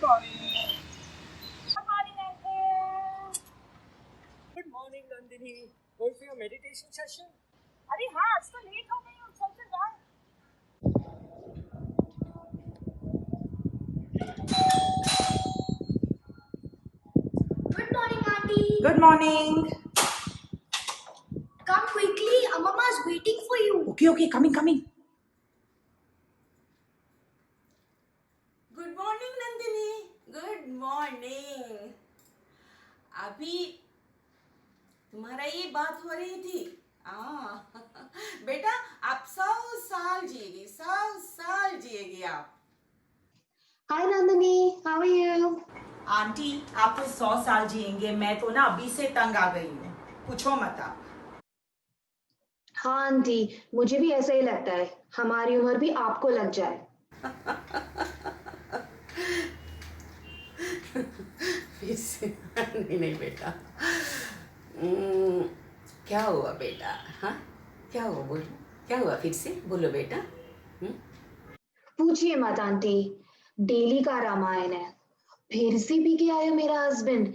morning. Good morning, Uncle. Good morning, Nandini. Going for your meditation session? अरे हाँ, आज तो लेट हो गई हूँ, चल चल जाए। Good morning, Auntie. Good morning. Come quickly. Mama is waiting for you. Okay, coming. Good morning Nandini, good morning. अभी तुम्हारा ये बात हो रही थी। बेटा आप 100 साल जिएगी आप। Hi, Nandini. How are you? Aunty आप तो 100 साल जिएंगे, मैं तो ना अभी से तंग आ गई हूँ, पूछो मत आप। हाँ आंटी, मुझे भी ऐसा ही लगता है। हमारी उम्र भी आपको लग जाए। फिर से नहीं बेटा। क्या हुआ बेटा? हाँ क्या हुआ, बोलो क्या हुआ, फिर से बोलो बेटा। पूछिए मत आंटी, डेली का रामायण है। फिर से पी के आया मेरा हस्बैंड।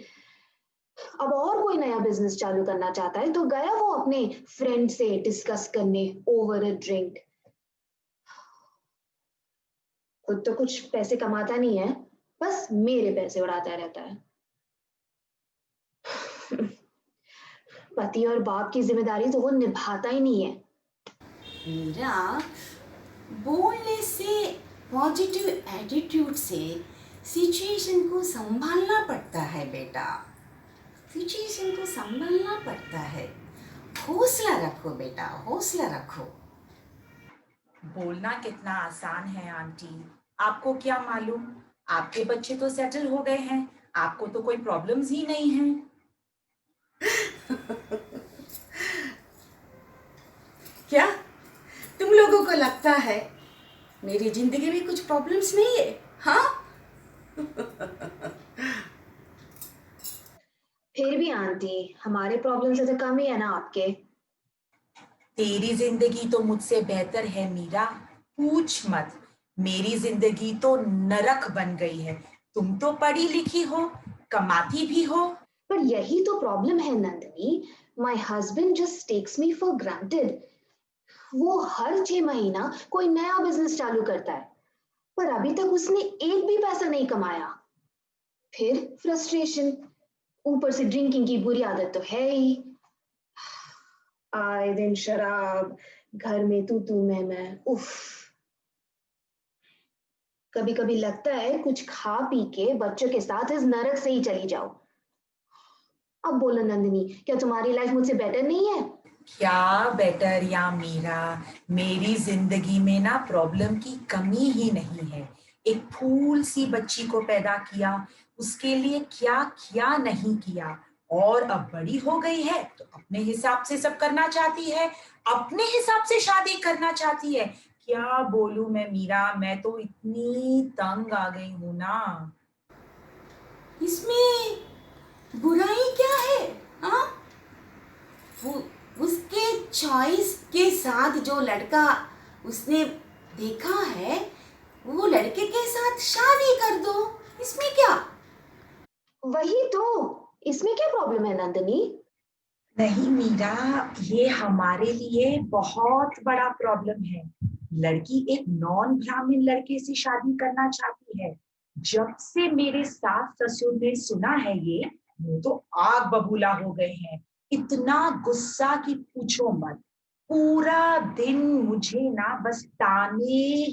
अब और कोई नया बिजनेस चालू करना चाहता है तो गया वो अपने फ्रेंड से डिस्कस करने ओवर अ ड्रिंक। खुद तो कुछ पैसे कमाता नहीं है, बस मेरे पैसे उड़ाता रहता है। पति और बाप की जिम्मेदारी तो वो निभाता ही नहीं है। मीरा, बोलने से, पॉजिटिव एटीट्यूड से सिचुएशन को संभालना पड़ता है बेटा, सिचुएशन को संभालना पड़ता है। हौसला रखो बेटा, हौसला रखो। बोलना कितना आसान है आंटी, आपको क्या मालूम, आपके बच्चे तो सेटल हो गए हैं, आपको तो कोई प्रॉब्लम्स ही नहीं है। क्या तुम लोगों को लगता है मेरी जिंदगी में कुछ प्रॉब्लम्स नहीं है? हाँ फिर भी आंटी, हमारे प्रॉब्लम से तो कम ही है ना आपके। तेरी जिंदगी तो मुझसे बेहतर है मीरा, पूछ मत। मेरी जिंदगी तो नरक बन गई है। तुम तो पढ़ी लिखी हो, कमाती भी हो। पर यही तो प्रॉब्लम है Nandini, my husband just takes me for granted. वो हर 6 महीना कोई नया बिजनेस चालू करता है, पर अभी तक उसने एक भी पैसा नहीं कमाया। फिर फ्रस्ट्रेशन, ऊपर से ड्रिंकिंग की बुरी आदत तो है ही। आए दिन शराब, घर में तू मैं उफ। कभी कभी लगता है कुछ खा पी के बच्चों के साथ इस नरक से ही चली जाओ। अब बोलो नंदिनी, क्या तुम्हारी लाइफ मुझसे बेटर नहीं है? क्या बेटर या मीरा, मेरी जिंदगी में ना प्रॉब्लम की कमी ही नहीं है। एक फूल सी बच्ची को पैदा किया, उसके लिए क्या क्या नहीं किया, और अब बड़ी हो गई है तो अपने हिसाब से सब करना चाहती है, अपने हिसाब से शादी करना चाहती है। क्या बोलूं मैं मीरा, मैं तो इतनी तंग आ गई हूं ना। इसमें बुराई क्या है? हाँ, वो उसके चॉइस के साथ जो लड़का उसने देखा है, वो लड़के के साथ शादी कर दो, इसमें क्या? वही तो, इसमें क्या प्रॉब्लम है नंदिनी? नहीं मीरा, ये हमारे लिए बहुत बड़ा प्रॉब्लम है। लड़की एक नॉन ब्राह्मण लड़के से शादी करना चाहती है। जब से मेरे सास ससुर ने सुना है ये, वो तो आग बबूला हो गए हैं। इतना गुस्सा कि पूछो मत। पूरा दिन मुझे ना बस ताने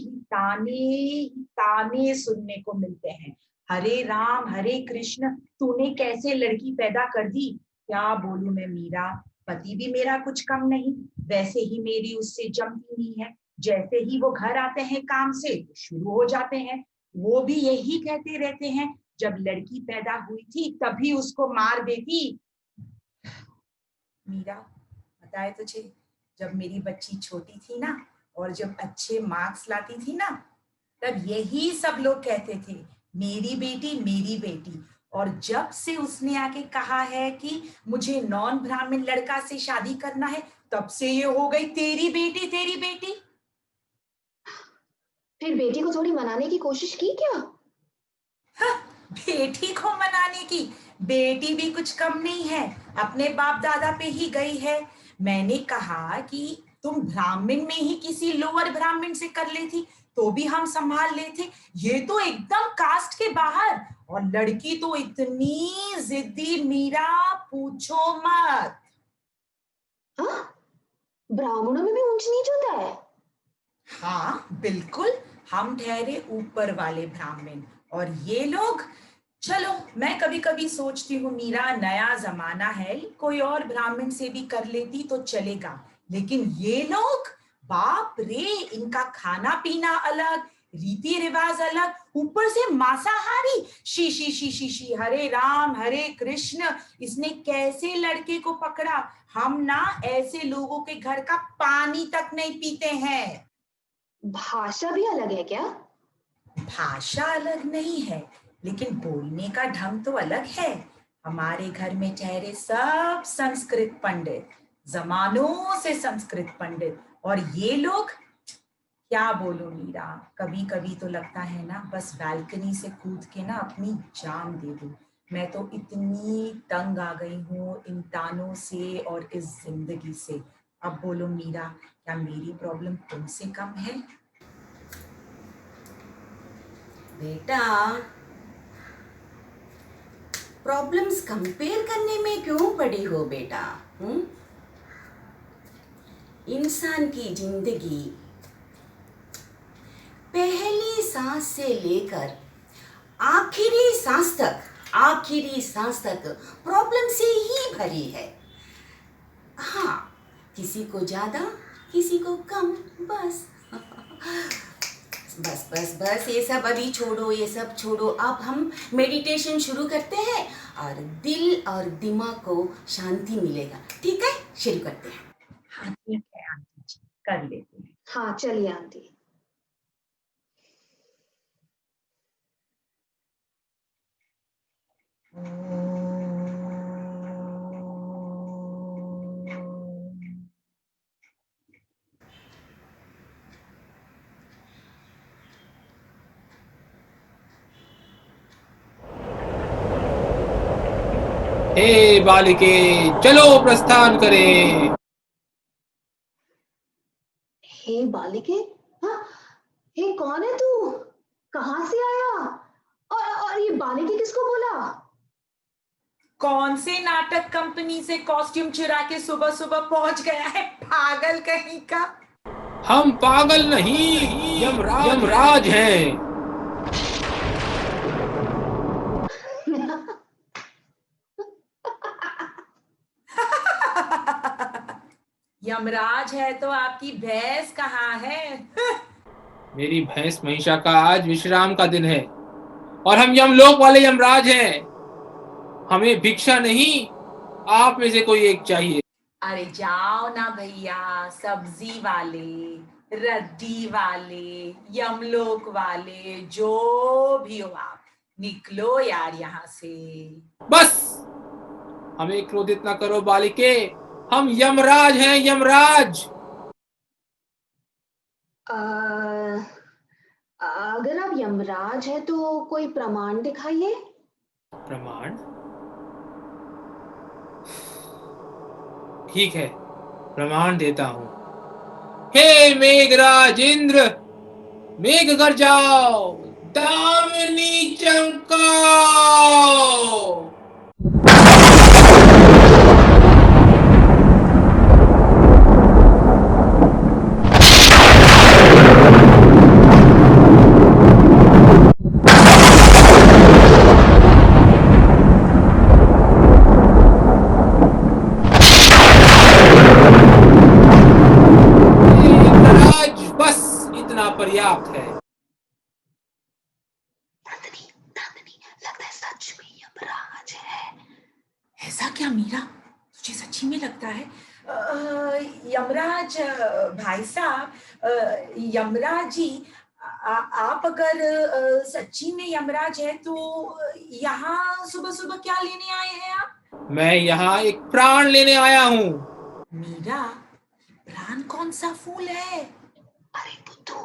सुनने को मिलते हैं। हरे राम हरे कृष्ण, तूने कैसे लड़की पैदा कर दी। क्या बोलूं मैं मीरा, पति भी मेरा कुछ कम नहीं, वैसे ही मेरी उससे जमती नहीं है। जैसे ही वो घर आते हैं काम से तो शुरू हो जाते हैं। वो भी यही कहते रहते हैं, जब लड़की पैदा हुई थी तभी उसको मार देती। मीरा, बताए तुझे, जब मेरी बच्ची छोटी थी ना, और जब अच्छे मार्क्स लाती थी ना, तब यही सब लोग कहते थे, मेरी बेटी मेरी बेटी। और जब से उसने आके कहा है कि मुझे नॉन ब्राह्मण लड़का से शादी करना है, तब से ये हो गई तेरी बेटी तेरी बेटी। फिर बेटी को थोड़ी मनाने की कोशिश की क्या? बेटी को मनाने की? बेटी भी कुछ कम नहीं है, अपने बाप दादा पे ही गई है। मैंने कहा कि तुम ब्राह्मण में ही किसी लोअर ब्राह्मण से कर लेती तो भी हम संभाल लेते, ये तो एकदम कास्ट के बाहर। और लड़की तो इतनी जिद्दी मीरा, पूछो मत। हाँ, ब्राह्मणों में भी ऊंच नीच होता है? हाँ बिल्कुल, हम ठहरे ऊपर वाले ब्राह्मण और ये लोग। चलो, मैं कभी कभी सोचती हूँ मीरा, नया जमाना है, कोई और ब्राह्मण से भी कर लेती तो चलेगा, लेकिन ये लोग, बाप रे, इनका खाना पीना अलग, रीति रिवाज अलग, ऊपर से मांसाहारी। शी शी शी शी शी, हरे राम हरे कृष्ण, इसने कैसे लड़के को पकड़ा? हम ना ऐसे लोगों के घर का पानी तक नहीं पीते हैं। भाषा भी अलग है क्या? भाषा अलग नहीं है, लेकिन बोलने का ढंग तो अलग है। हमारे घर में ठहरे सब संस्कृत पंडित, जमानों से संस्कृत पंडित, और ये लोग, क्या बोलो मीरा, कभी कभी तो लगता है ना बस बालकनी से कूद के ना अपनी जान दे दूं। मैं तो इतनी तंग आ गई हूँ इन तानों से और इस जिंदगी से। अब बोलो मीरा, क्या मेरी प्रॉब्लम तुमसे कम है? बेटा, प्रॉब्लम्स कंपेयर करने में क्यों पड़ी हो बेटा? इंसान की जिंदगी पहली सांस से लेकर आखिरी सांस तक प्रॉब्लम से ही भरी है। हाँ, किसी को ज्यादा, किसी को कम, बस बस बस बस ये सब अभी छोड़ो, ये सब छोड़ो। अब हम मेडिटेशन शुरू करते हैं और दिल और दिमाग को शांति मिलेगा। ठीक है, शुरू करते हैं। हाँ ठीक है आंटी जी, कर लेते हैं। हाँ चलिए आंटी। हे बालिके, चलो प्रस्थान करें। हे बालिके? हाँ, हे कौन है तू? कहाँ से आया? और ये बालिके किसको बोला? कौन से नाटक कंपनी से कॉस्ट्यूम चुरा के सुबह सुबह पहुंच गया है, पागल कहीं का। हम पागल नहीं, यमराज हैं। यमराज है तो आपकी भैंस कहाँ है? मेरी भैंस महिषा का आज विश्राम का दिन है और हम यमलोक वाले यमराज हैं। हमें भिक्षा नहीं, आप में से कोई एक चाहिए। अरे जाओ ना भैया, सब्जी वाले, रद्दी वाले, यमलोक वाले, जो भी हो आप, निकलो यार यहाँ से। बस, हमें क्रोधित ना करो बालिके, हम यमराज हैं, यमराज। अगर आप यमराज हैं तो कोई प्रमाण दिखाइए। प्रमाण? ठीक है, प्रमाण देता हूं। हे मेघराज इंद्र, मेघ गरजाओ, दामिनी चमकाओ। पर्याप्त है। नंदिनी, लगता है सच में यमराज है। ऐसा क्या मीरा, तुझे सच्ची में लगता है? यमराज भाई साहब, यमराज जी, आप अगर सच्ची में यमराज है तो यहाँ सुबह सुबह क्या लेने आए हैं आप? मैं यहाँ एक प्राण लेने आया हूँ। मीरा, प्राण कौन सा फूल है? अरे बुद्धू,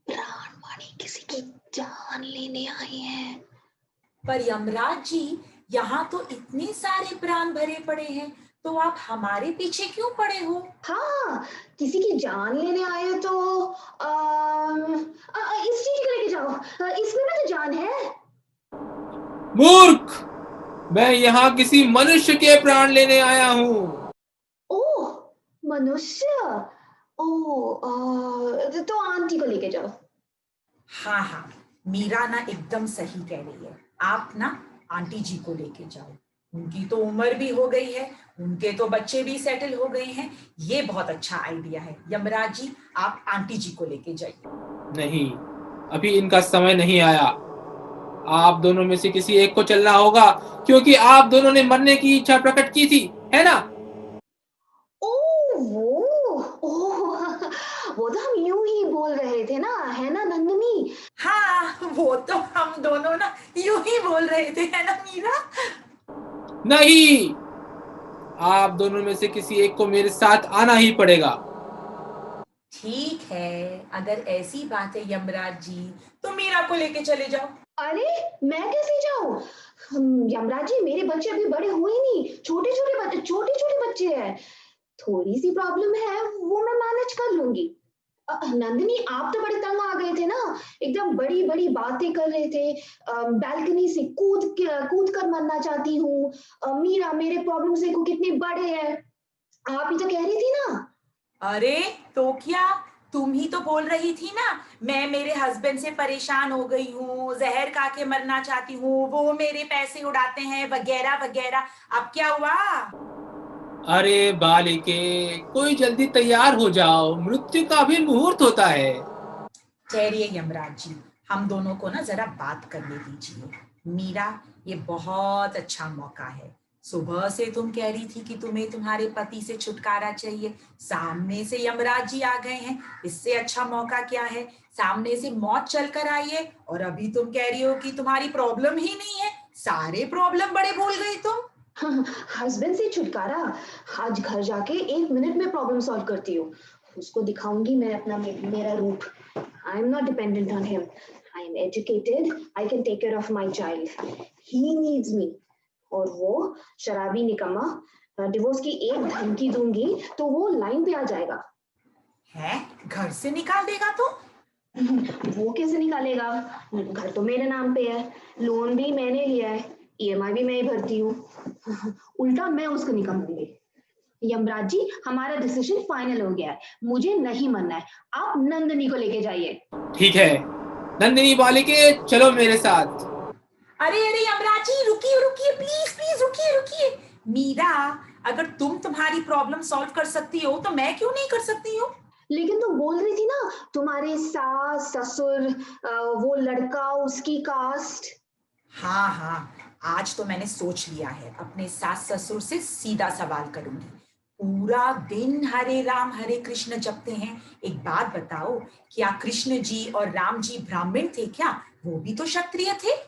प्राण मानी किसी की जान लेने आई है। पर यमराज जी, यहाँ तो इतने सारे प्राण भरे पड़े हैं, तो आप हमारे पीछे क्यों पड़े हो? हाँ, किसी की जान लेने आए हो तो इस चीज को लेके जाओ। इसमें भी तो जान है। मूर्ख, मैं यहाँ किसी मनुष्य के प्राण लेने आया हूँ। ओह, मनुष्य। ओह, तो आंटी को लेके जाओ। हाँ हाँ, मीरा ना एकदम सही कह रही है। आप ना आंटी जी को लेके जाओ। उनकी तो उम्र भी हो गई है, उनके तो बच्चे भी सेटल हो गए हैं। ये बहुत अच्छा आइडिया है। यमराज जी, आप आंटी जी को लेके जाइए। नहीं, अभी इनका समय नहीं आया। आप दोनों में से किसी एक को चलना होगा, क्योंकि आप दोनों ने मरने की इच्छा प्रकट की थी, है ना? ओह, वो तो हम यूं ही बोल रहे थे ना, है ना नंदिनी? हाँ, वो तो हम दोनों ना यूं ही बोल रहे थे, है ना मीरा? नहीं, आप दोनों में से किसी एक को मेरे साथ आना ही पड़ेगा। ठीक है, अगर ऐसी बात है यमराज जी, तो मीरा को लेके चले जाओ। अरे, मैं कैसे जाऊं? यमराज जी, मेरे बच्चे अभी बड़े हुए नहीं, छोटे छोटे बच्चे हैं। थोड़ी सी प्रॉब्लम है, वो मैं मैनेज कर लूंगी। नंदिनी, आप तो बड़े तंग आ गए थे ना, एकदम बड़ी बड़ी बातें कर रहे थे। बालकनी से कूद कर मरना चाहती हूँ। मीरा, मेरे प्रॉब्लम्स देखो कितने बड़े हैं। आप ही तो कह रही थी ना। अरे, तो क्या? तुम ही तो बोल रही थी ना, मैं मेरे हस्बैंड से परेशान हो गई हूँ, जहर खा के मरना चाहती हूँ, वो मेरे पैसे उड़ाते हैं, वगैरह वगैरह। अब क्या हुआ? अरे बालिके, कोई जल्दी तैयार हो जाओ, मृत्यु का भी मुहूर्त होता है। ठहरिए यमराज जी, हम दोनों को ना जरा बात करने दीजिए। मीरा, ये बहुत अच्छा मौका है। सुबह से तुम कह रही थी कि तुम्हें तुम्हारे पति से छुटकारा चाहिए, सामने से यमराज जी आ गए हैं। इससे अच्छा मौका क्या है? सामने से मौत चल कर आई है, और अभी तुम कह रही हो कि तुम्हारी प्रॉब्लम ही नहीं है। सारे प्रॉब्लम बड़े भूल गई तुम। हस्बैंड से छुटकारा? आज घर जाके 1 मिनट में प्रॉब्लम सॉल्व करती हूँ। उसको दिखाऊंगी मैं अपना मेरा रूप। I am not dependent on him. I am educated. I can take care of my child. He needs me. और वो शराबी निकम्मा, डिवोर्स की एक धमकी दूंगी तो वो लाइन पे आ जाएगा। है, घर से निकाल देगा तो? वो कैसे निकालेगा? घर तो मेरे नाम पे है, लोन भी मैंने लिया है, ईएमआई भी मैं ही भरती हूँ। उल्टा मैं उसको निकालूंगी। यमराज जी, हमारा डिसीजन फाइनल हो गया है, मुझे नहीं मानना है। आप नंदिनी को लेके जाइए। ठीक है, नंदिनी बालिके, चलो मेरे साथ। अरे अरे यमराज जी, रुकिए रुकिए, प्लीज प्लीज रुकिए रुकिए। मीरा, अगर तुम तुम्हारी प्रॉब्लम सॉल्व कर सकती हो, तो मैं क्यों नहीं कर सकती हूँ? लेकिन तुम बोल रही थी ना, तुम्हारे सास ससुर, वो लड़का, उसकी कास्ट। हाँ हाँ, आज तो मैंने सोच लिया है, अपने सास ससुर से सीधा सवाल करूंगी। पूरा दिन हरे राम हरे कृष्ण जपते हैं। एक बात बताओ, क्या कृष्ण जी और राम जी ब्राह्मण थे क्या? वो भी तो क्षत्रिय थे।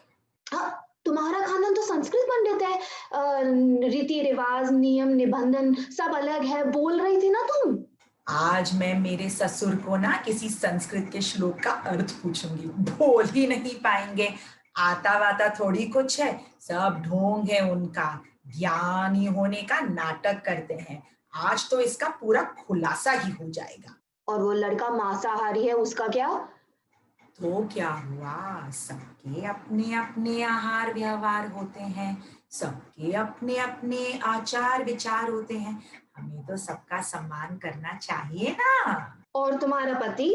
हाँ, तुम्हारा खानदान तो संस्कृत पंडित है। रीति रिवाज, नियम निबंधन सब अलग है, बोल रही थी ना तुम। आज मैं मेरे ससुर को ना किसी संस्कृत के श्लोक का अर्थ पूछूंगी, बोल ही नहीं पाएंगे। आता वाता थोड़ी कुछ है, सब ढोंग है उनका। ज्ञानी होने का नाटक करते हैं। आज तो इसका पूरा खुलासा ही हो जाएगा। और वो लड़का मांसाहारी है, उसका क्या? तो क्या हुआ? सबके अपने अपने आहार व्यवहार होते हैं, सबके अपने अपने आचार विचार होते हैं। हमें तो सबका सम्मान करना चाहिए ना। और तुम्हारा पति?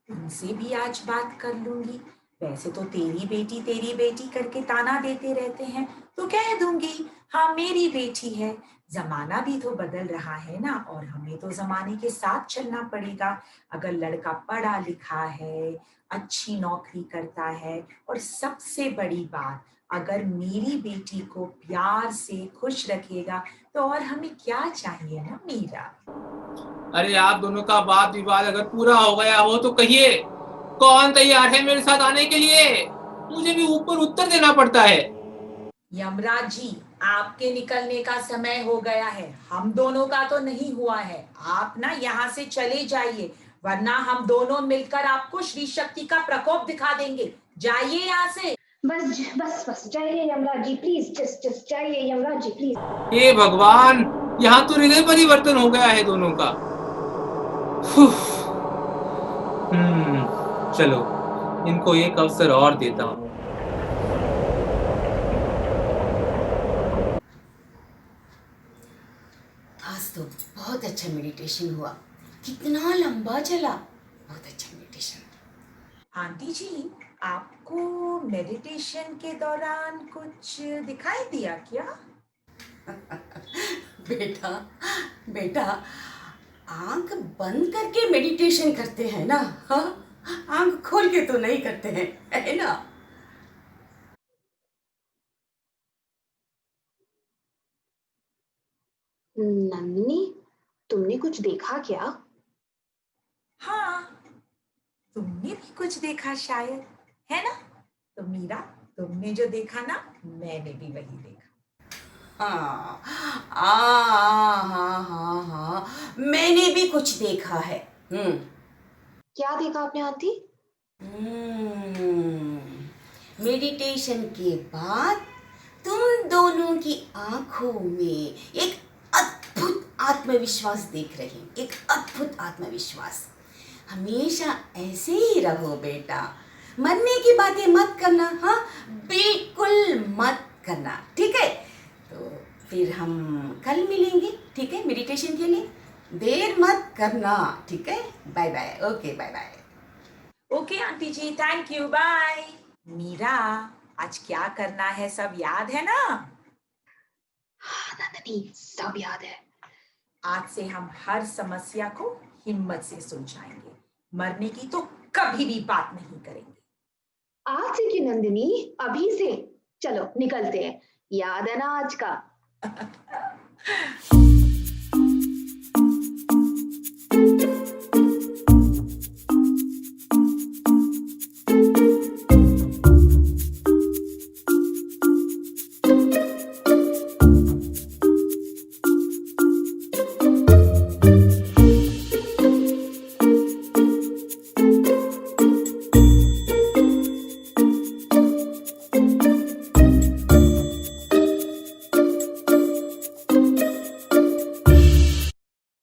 उनसे भी आज बात कर लूंगी। वैसे तो तेरी बेटी करके ताना देते रहते हैं, तो कह दूंगी हाँ मेरी बेटी है। जमाना भी तो बदल रहा है ना, और हमें तो जमाने के साथ चलना पड़ेगा। अगर लड़का पढ़ा लिखा है, अच्छी नौकरी करता है, और सबसे बड़ी बात, अगर मेरी बेटी को प्यार से खुश रखेगा, तो और हमें क्या चाहिए ना मीरा? अरे आप दोनों का वाद विवाद अगर पूरा हो गया हो तो कहिए, कौन तैयार है मेरे साथ आने के लिए? मुझे भी ऊपर उत्तर देना पड़ता है। यमराज जी, आपके निकलने का समय हो गया है, हम दोनों का तो नहीं हुआ है। आप ना यहाँ से चले जाइए, वरना हम दोनों मिलकर आपको श्री शक्ति का प्रकोप दिखा देंगे। जाइए यहाँ से। बस जाइए यमराज जी प्लीज, जस्ट जाइए यमराज जी प्लीज। हे भगवान, यहाँ तो हृदय परिवर्तन हो गया है दोनों का। उफ, चलो इनको एक अवसर और देता हूँ। आज तो बहुत अच्छा मेडिटेशन हुआ, कितना लंबा चला, बहुत अच्छा मेडिटेशन। आंटी जी, आपको मेडिटेशन के दौरान कुछ दिखाई दिया क्या? बेटा बेटा, आंख बंद करके मेडिटेशन करते हैं ना, हाँ, आंख खोल के तो नहीं करते हैं, है ना? नंदिनी, तुमने कुछ देखा क्या? हाँ, तुमने भी कुछ देखा शायद, है ना? तो मीरा, तुमने जो देखा ना, मैंने भी वही देखा। हाँ हाँ, मैंने भी कुछ देखा है। क्या देखा आपने आंटी? मेडिटेशन के बाद तुम दोनों की आंखों में एक अद्भुत आत्मविश्वास देख रही, एक अद्भुत आत्मविश्वास। हमेशा ऐसे ही रहो बेटा, मरने की बातें मत करना, हाँ, बिल्कुल मत करना, ठीक है? तो फिर हम कल मिलेंगे, ठीक है, मेडिटेशन के लिए। देर मत करना, ठीक है? Bye bye, okay, bye bye. Okay aunty ji, thank you, bye. Meera, आज क्या करना है सब याद है ना? हाँ नंदिनी, सब याद है। आज से हम हर समस्या को हिम्मत से सुलझाएंगे, मरने की तो कभी भी बात नहीं करेंगे। आज से क्यों नंदिनी, अभी से। चलो निकलते हैं, याद है ना आज का?